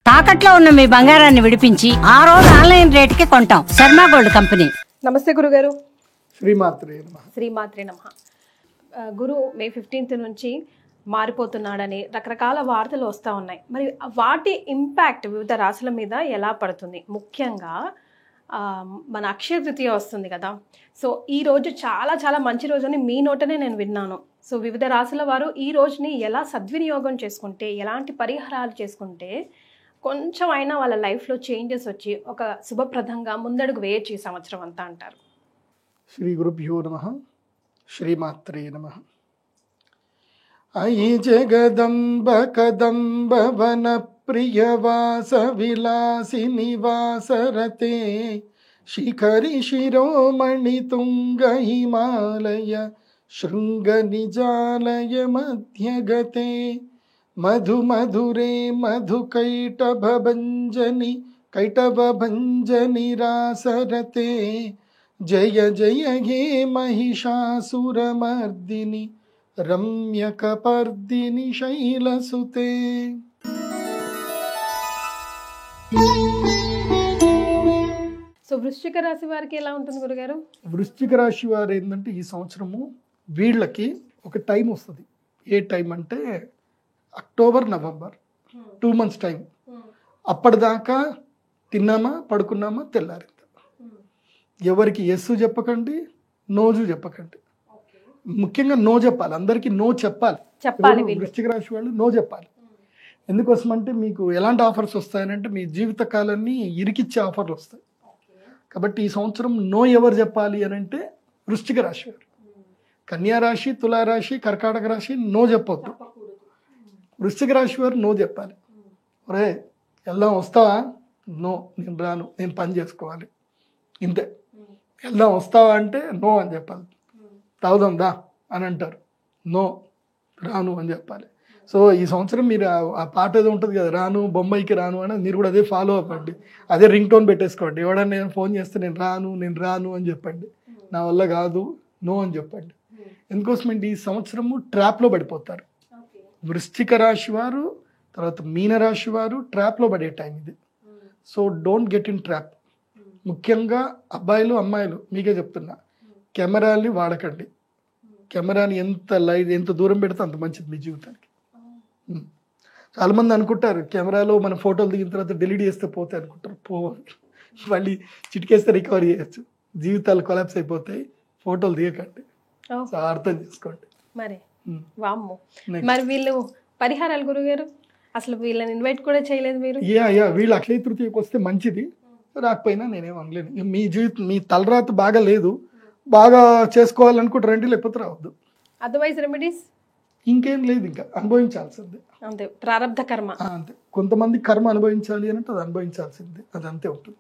తాకట్లో ఉన్న మీ బంగారాన్ని విడిపించి ఆ రోజు ఆన్లైన్ రేటుకి కొంటాం. Sharma gold company. నమస్తే గురుగారు. శ్రీమాత్రే నమః. గురు మే 15th నుంచి మారిపోతున్నాడని రకరకాల వార్తలు వస్తూ ఉన్నాయి. మరి వాటి ఇంపాక్ట్ వివిధ రాశుల మీద ఎలా పడుతుంది? ముఖ్యంగా మన అక్షయ తృతీయ వస్తుంది కదా. సో ఈ రోజు చాలా చాలా మంచి రోజు అని మీ నోటనే నేను విన్నాను. సో వివిధ రాశుల వారు ఈ రోజుని ఎలా సద్వినియోగం చేసుకుంటే, ఎలాంటి పరిహారాలు చేసుకుంటే కొంచెం అయినా వాళ్ళ లైఫ్లో చేంజెస్ వచ్చి ఒక శుభప్రదంగా ముందడుగు వేయచ్చు ఈ సంవత్సరం అంతా అంటారు? శ్రీ గురుభ్యో నమః. శ్రీమాత్రే నమః. అయి జగదంబ కదంబ వన ప్రియవాస విలాసి నివాసరతే శిఖరి శిరోమణి తుంగ హిమాలయ శృంగ నిజాలయ మధ్యగతే మధు మధురే మధు కైటభంజని రాసరతే జయ జయ హే మహిషాసురమర్దిని రమ్యకపర్దిని శైలసుతే. సో వృశ్చిక రాశి వారికి ఎలా ఉంటుంది గురుగారు? వృశ్చిక రాశి వారు ఏంటంటే ఈ సంవత్సరము వీళ్ళకి ఒక టైం వస్తుంది. ఏ టైం అంటే అక్టోబర్ నవంబర్ 2 months టైం. అప్పటిదాకా తిన్నామా పడుకున్నామా తెల్లారింది. ఎవరికి ఎస్సు చెప్పకండి, నోజు చెప్పకండి. ముఖ్యంగా నో చెప్పాలి, అందరికీ నో చెప్పాలి. వృశ్చిక రాశి వాళ్ళు నో చెప్పాలి. ఎందుకోసం అంటే మీకు ఎలాంటి ఆఫర్స్ వస్తాయనంటే మీ జీవిత కాలాన్ని ఇరికిచ్చే ఆఫర్లు వస్తాయి. కాబట్టి ఈ సంవత్సరం నో ఎవరు చెప్పాలి అని అంటే వృశ్చిక రాశి వారు. కన్యా రాశి, తులారాశి, కర్కాటక రాశి నో చెప్పొద్దు. వృశ్చిక రాశి వారు నో చెప్పాలి. ఒరే వెళ్దాం వస్తావా? నో, నేను రాను, నేను పని చేసుకోవాలి, ఇంతే. వెళ్దాం వస్తావా అంటే నో అని చెప్పాలి. తాగుదాం దా అని అంటారు, నో రాను అని చెప్పాలి. సో ఈ సంవత్సరం మీరు ఆ పాట ఏదో ఉంటుంది కదా, రాను బొమ్మాయికి రాను అని, మీరు కూడా అదే ఫాలో అవ్వండి. అదే రింగ్ టోన్ పెట్టేసుకోండి. ఎవడన్నా నేను ఫోన్ చేస్తే నేను రాను అని చెప్పండి. నా వల్ల కాదు, నో అని చెప్పండి. ఎందుకోసమంటే ఈ సంవత్సరము ట్రాప్లో పడిపోతారు. వృశ్చిక రాశి వారు, తర్వాత మీనరాశి వారు ట్రాప్లో పడే టైం ఇది. So don't get in trap. ముఖ్యంగా అబ్బాయిలు అమ్మాయిలు మీకే చెప్తున్నా, కెమెరాని వాడకండి. కెమెరాని ఎంత దూరం పెడితే అంత మంచిది మీ జీవితానికి. చాలామంది అనుకుంటారు కెమెరాలో మన ఫోటోలు దిగిన తర్వాత డిలీట్ చేస్తే పోతాయి అనుకుంటారు. మళ్ళీ చిటికేస్తే రికవరీ చేయొచ్చు. జీవితాలు కొలాప్స్ అయిపోతాయి. ఫోటోలు దిగకండి, అర్థం చేసుకోండి. మరి వీళ్ళు పరిహారాలు గురుగారు అసలు వీళ్ళని ఇన్వైట్ కూడా చేయలేదు మీరు? వీళ్ళు అక్షయ తృతీయకు వస్తే మంచిది, రాకపోయినా నేనేం అనలేను. మీ జీవితం, మీ తలరాత బాగా లేదు, బాగా చేసుకోవాలనుకుంటారండి, లేకపోతే రావద్దు. అదర్వైజ్ రెమెడీస్ ఇంకేం లేదు, ఇంకా అనుభవించాల్సిందే. అంతే, ప్రారబ్ధ కర్మ అంతే. కొంతమంది కర్మ అనుభవించాలి అంటే అది అనుభవించాల్సిందే, అది అంతే ఉంటుంది.